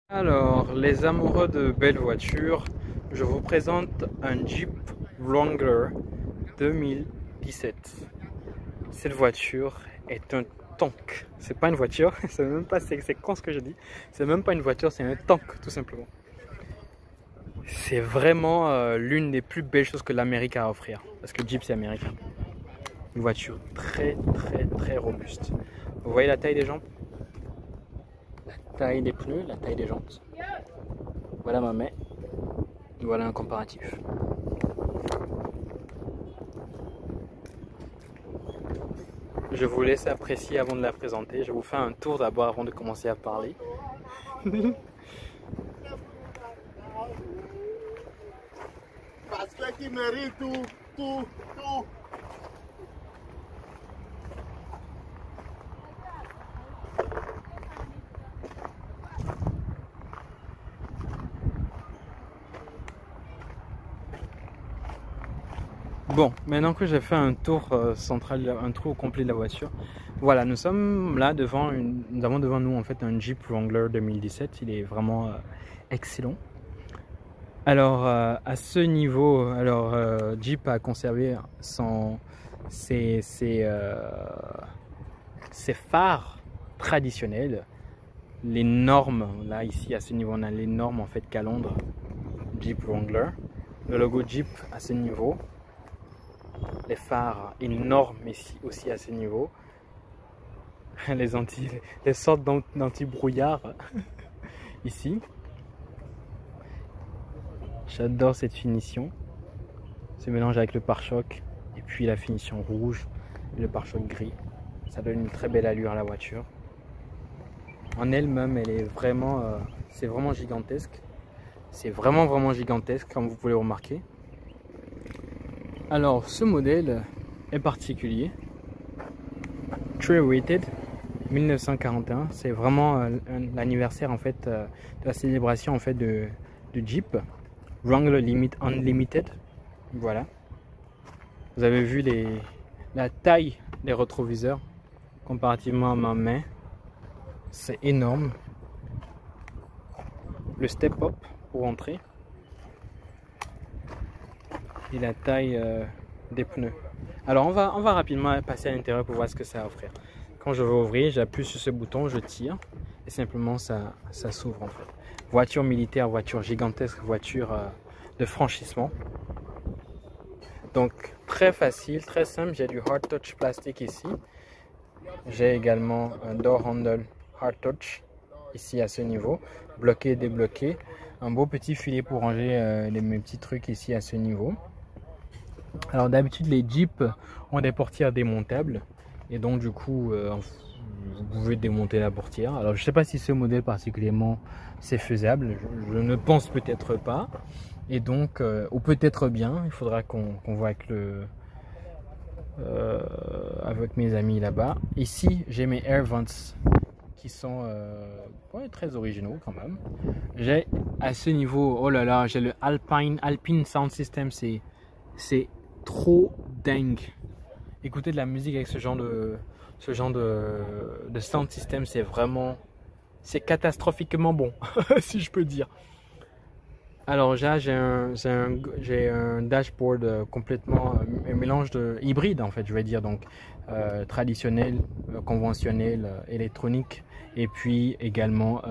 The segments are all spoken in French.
Alors, les amoureux de belles voitures, je vous présente un Jeep Wrangler 2017. Cette voiture est un tank. C'est pas une voiture, c'est même pas, c'est con ce que je dis. C'est même pas une voiture, c'est un tank tout simplement. C'est vraiment l'une des plus belles choses que l'Amérique a à offrir. Parce que Jeep c'est américain. Une voiture très robuste. Vous voyez la taille des jantes? La taille des pneus, la taille des jantes. Voilà ma main. Voilà un comparatif. Je vous laisse apprécier avant de la présenter. Je vous fais un tour d'abord avant de commencer à parler. Bon, maintenant que j'ai fait un tour central, un tour complet de la voiture, voilà, nous sommes là devant nous avons devant nous en fait un Jeep Wrangler 2017. Il est vraiment excellent. Alors à ce niveau, Jeep a conservé ses phares traditionnels, les normes. Là ici à ce niveau, on a les normes en fait calandre Jeep Wrangler, le logo Jeep à ce niveau. Les phares énormes ici aussi à ce niveau. Les sortes d'anti-brouillard ici. J'adore cette finition. Ce mélange avec le pare-choc et puis la finition rouge et le pare-choc gris. Ça donne une très belle allure à la voiture. En elle-même, elle est vraiment, c'est vraiment gigantesque. C'est vraiment gigantesque comme vous pouvez le remarquer. Alors ce modèle est particulier, Très Rated 1941, c'est vraiment l'anniversaire en fait de la célébration en fait de Jeep Wrangler Limit Unlimited. Voilà, vous avez vu la taille des rétroviseurs comparativement à ma main, c'est énorme. Le step-up pour entrer et la taille des pneus. Alors on va rapidement passer à l'intérieur pour voir ce que ça va offrir. Quand je veux ouvrir, j'appuie sur ce bouton, je tire et simplement ça s'ouvre en fait. Voiture militaire, voiture gigantesque, voiture de franchissement. Donc très facile, très simple. J'ai du hard touch plastique ici. J'ai également un door handle hard touch ici à ce niveau, bloqué, débloqué. Un beau petit filet pour ranger mes petits trucs ici à ce niveau. Alors d'habitude les Jeeps ont des portières démontables et donc du coup vous pouvez démonter la portière. Alors je sais pas si ce modèle particulièrement c'est faisable, je ne pense peut-être pas, et donc ou peut-être bien, il faudra qu'on voit avec mes amis là-bas. Ici j'ai mes air vents qui sont ouais, très originaux quand même. J'ai à ce niveau, oh là là, j'ai le Alpine Sound System, c'est trop dingue. Écouter de la musique avec ce genre de sound system, c'est catastrophiquement bon si je peux dire. Alors là j'ai un dashboard complètement un mélange de hybride en fait, je vais dire, donc traditionnel, conventionnel, électronique et puis également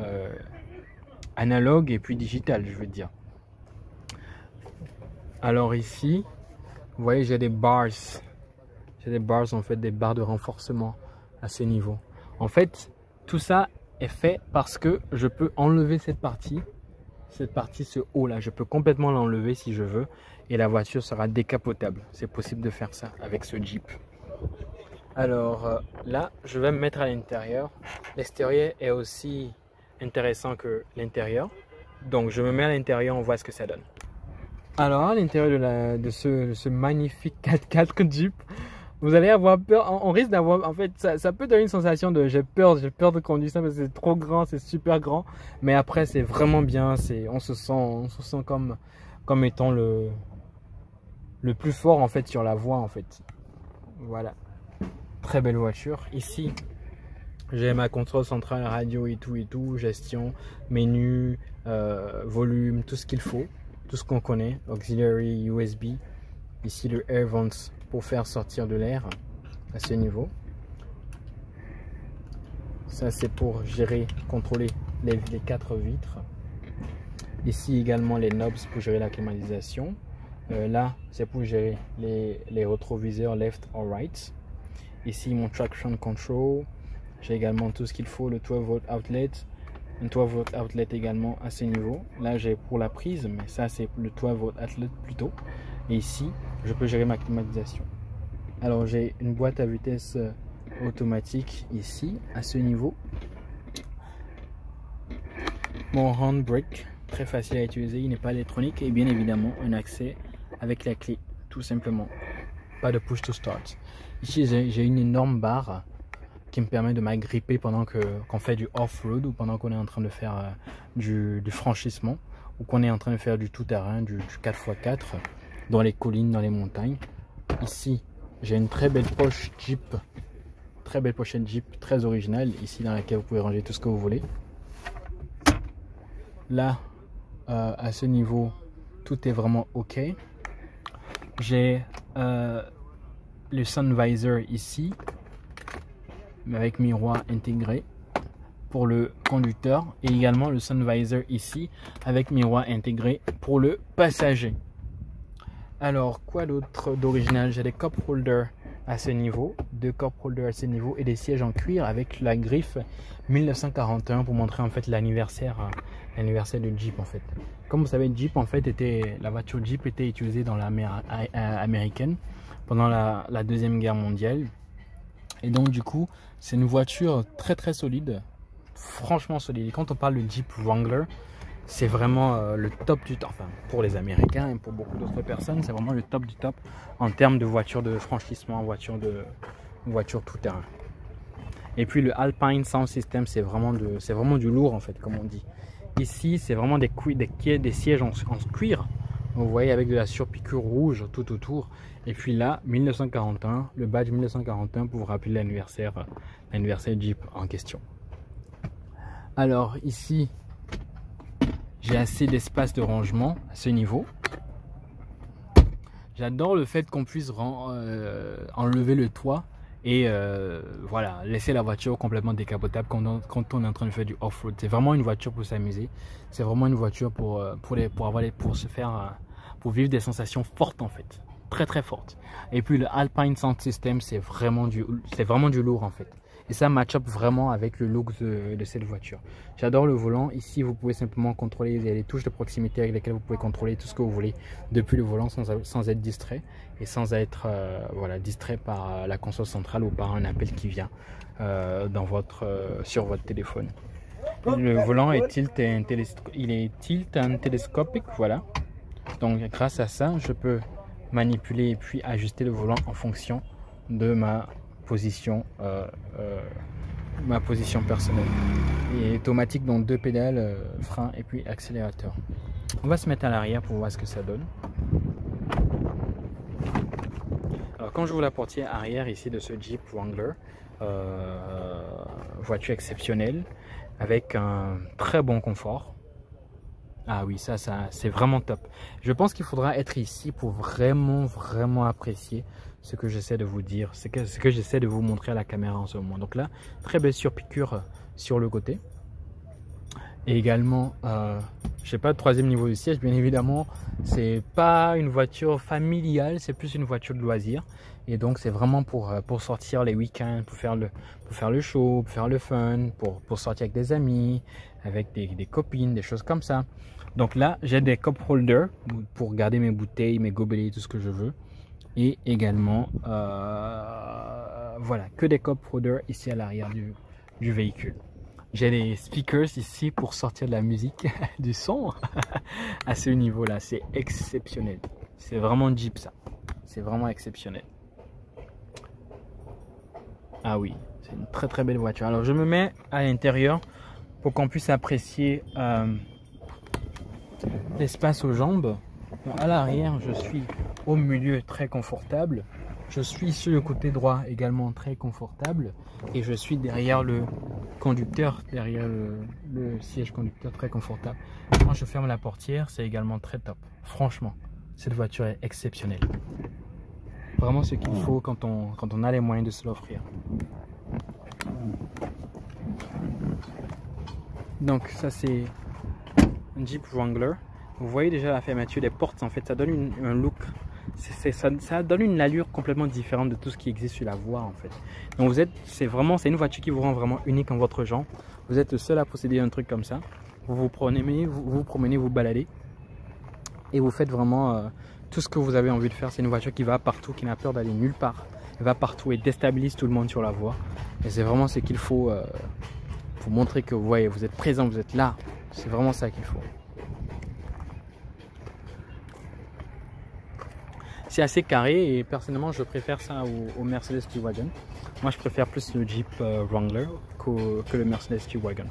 analogue et puis digital, je veux dire. Alors ici vous voyez, j'ai des bars en fait, des barres de renforcement à ce niveau. En fait, tout ça est fait parce que je peux enlever cette partie, ce haut là, je peux complètement l'enlever si je veux et la voiture sera décapotable. C'est possible de faire ça avec ce Jeep. Alors là, je vais me mettre à l'intérieur. L'extérieur est aussi intéressant que l'intérieur. Donc je me mets à l'intérieur, on voit ce que ça donne. Alors à l'intérieur de ce magnifique 4x4 Jeep, vous allez avoir peur, on risque d'avoir, en fait ça peut donner une sensation de j'ai peur de conduire ça parce que c'est trop grand, c'est super grand, mais après c'est vraiment bien, on se sent comme étant le plus fort en fait sur la voie en fait. Voilà, très belle voiture. Ici J'ai ma console centrale radio et tout, gestion, menu, volume, tout ce qu'il faut, tout ce qu'on connaît, auxiliary, USB. Ici le air vents pour faire sortir de l'air à ce niveau. Ça c'est pour gérer, contrôler les 4 vitres. Ici également les knobs pour gérer la climatisation. Là c'est pour gérer les rétroviseurs left or right. Ici mon traction control. J'ai également tout ce qu'il faut, le 12 volt outlet. Un 12 volt outlet également à ce niveau. Là j'ai pour la prise, mais ça c'est le 12 volt outlet plutôt. Et ici je peux gérer ma climatisation. Alors j'ai une boîte à vitesse automatique ici à ce niveau. Mon handbrake, très facile à utiliser, il n'est pas électronique, et bien évidemment un accès avec la clé, tout simplement. Pas de push to start. Ici j'ai une énorme barre qui me permet de m'agripper pendant qu'on fait du off-road ou pendant qu'on est en train de faire du franchissement ou qu'on est en train de faire du tout-terrain, du 4x4 dans les collines, dans les montagnes. Ici j'ai une très belle poche Jeep, très belle pochette Jeep, très originale, ici dans laquelle vous pouvez ranger tout ce que vous voulez. Là, à ce niveau, tout est vraiment ok. J'ai le sun visor ici, avec miroir intégré pour le conducteur, et également le sun visor ici, avec miroir intégré pour le passager. Alors, quoi d'autre d'original? J'ai des cup holders à ce niveau, 2 cup holders à ce niveau et des sièges en cuir avec la griffe 1941 pour montrer en fait l'anniversaire de Jeep en fait. Comme vous savez, Jeep en fait la voiture Jeep était utilisée dans l'armée américaine pendant la Deuxième Guerre mondiale. Et donc du coup, c'est une voiture très solide, franchement solide. Et quand on parle de Jeep Wrangler, c'est vraiment le top du top, enfin pour les Américains et pour beaucoup d'autres personnes, c'est vraiment le top du top en termes de voiture de franchissement, voiture tout terrain. Et puis le Alpine Sound System, c'est vraiment du lourd en fait, comme on dit. Ici, c'est vraiment des sièges en cuir, vous voyez, avec de la surpiqûre rouge tout autour. Et puis là, 1941, le badge 1941 pour vous rappeler l'anniversaire Jeep en question. Alors ici, j'ai assez d'espace de rangement à ce niveau. J'adore le fait qu'on puisse enlever le toit et voilà, laisser la voiture complètement décapotable quand on est en train de faire du off-road. C'est vraiment une voiture pour s'amuser. C'est vraiment une voiture pour vivre des sensations fortes en fait, très fortes. Et puis le Alpine Sound System, c'est vraiment du lourd en fait. Et ça match up vraiment avec le look de cette voiture. J'adore le volant. Ici, vous pouvez simplement contrôler, il y a les touches de proximité avec lesquelles vous pouvez contrôler tout ce que vous voulez depuis le volant sans être distrait et sans être voilà, distrait par la console centrale ou par un appel qui vient sur votre téléphone. Le volant est tilt and télescopique, voilà. Donc grâce à ça, je peux manipuler et puis ajuster le volant en fonction de ma position personnelle. Et automatique, donc 2 pédales, frein et puis accélérateur. On va se mettre à l'arrière pour voir ce que ça donne. Alors quand j'ouvre la portière arrière ici de ce Jeep Wrangler, voiture exceptionnelle avec un très bon confort. Ah oui, ça c'est vraiment top. Je pense qu'il faudra être ici pour vraiment apprécier ce que j'essaie de vous dire, ce que j'essaie de vous montrer à la caméra en ce moment. Donc là, très belle surpiqûre sur le côté. Et également, je sais pas, le 3e niveau du siège, bien évidemment, c'est pas une voiture familiale, c'est plus une voiture de loisir. Et donc c'est vraiment pour sortir les week-ends, pour faire le show, pour faire le fun, pour sortir avec des amis, avec des copines, des choses comme ça. Donc là, j'ai des cup holders pour garder mes bouteilles, mes gobelets, tout ce que je veux. Et également, voilà, que des cup holders ici à l'arrière du véhicule. J'ai des speakers ici pour sortir de la musique, du son à ce niveau-là. C'est exceptionnel. C'est vraiment Jeep ça. C'est vraiment exceptionnel. Ah oui, c'est une très belle voiture. Alors je me mets à l'intérieur pour qu'on puisse apprécier l'espace aux jambes. Bon, à l'arrière, je suis au milieu très confortable. Je suis sur le côté droit également très confortable et je suis derrière le conducteur, derrière le siège conducteur très confortable. Quand je ferme la portière, c'est également très top. Franchement, cette voiture est exceptionnelle. Vraiment ce qu'il faut quand on a les moyens de se l'offrir. Donc ça c'est un Jeep Wrangler. Vous voyez déjà la fermeture des portes, en fait ça donne un look, ça donne une allure complètement différente de tout ce qui existe sur la voie en fait. Donc c'est une voiture qui vous rend vraiment unique en votre genre. Vous êtes le seul à posséder un truc comme ça. Vous vous promenez, vous baladez et vous faites vraiment tout ce que vous avez envie de faire. C'est une voiture qui va partout, qui n'a peur d'aller nulle part. Elle va partout et déstabilise tout le monde sur la voie. Et c'est vraiment ce qu'il faut pour montrer que vous voyez, vous êtes présent, vous êtes là. C'est vraiment ça qu'il faut. C'est assez carré et personnellement je préfère ça au Mercedes G-Wagon. Moi je préfère plus le Jeep Wrangler que le Mercedes G-Wagon.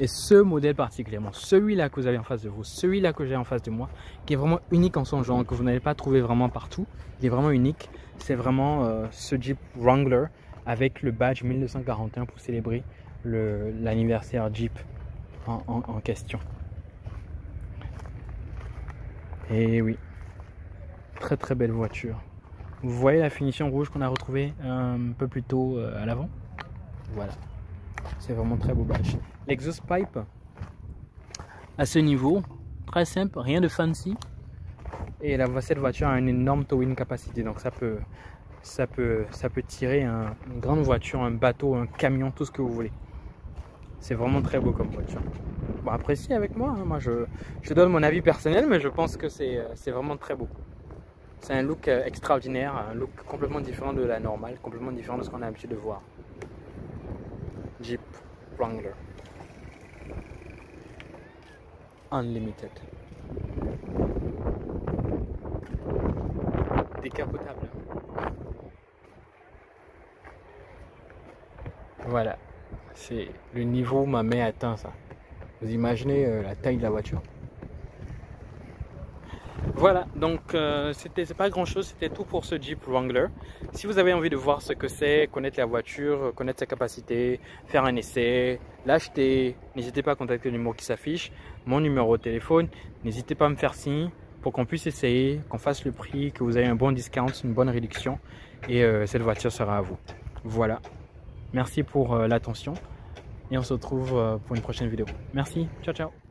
Et ce modèle particulièrement, celui-là que vous avez en face de vous, celui-là que j'ai en face de moi, qui est vraiment unique en son genre, que vous n'allez pas trouver vraiment partout, il est vraiment unique, c'est vraiment ce Jeep Wrangler avec le badge 1941 pour célébrer l'anniversaire Jeep en question. Et oui. Très très belle voiture. Vous voyez la finition rouge qu'on a retrouvée un peu plus tôt à l'avant. Voilà, c'est vraiment très beau badge. L'exhaust pipe à ce niveau, très simple, rien de fancy. Et cette voiture a une énorme towing capacité, donc ça peut tirer une grande voiture, un bateau, un camion, tout ce que vous voulez. C'est vraiment très beau comme voiture. Bon, appréciez avec moi, hein. Moi je donne mon avis personnel, mais je pense que c'est vraiment très beau. C'est un look extraordinaire, un look complètement différent de la normale, complètement différent de ce qu'on a l'habitude de voir. Jeep Wrangler Unlimited. Décapotable. Voilà, c'est le niveau où ma main atteint ça. Vous imaginez la taille de la voiture? Voilà, donc c'est pas grand chose, c'était tout pour ce Jeep Wrangler. Si vous avez envie de voir ce que c'est, connaître la voiture, connaître sa capacité, faire un essai, l'acheter, n'hésitez pas à contacter le numéro qui s'affiche, mon numéro de téléphone, n'hésitez pas à me faire signe pour qu'on puisse essayer, qu'on fasse le prix, que vous ayez un bon discount, une bonne réduction et cette voiture sera à vous. Voilà, merci pour l'attention et on se retrouve pour une prochaine vidéo. Merci, ciao ciao.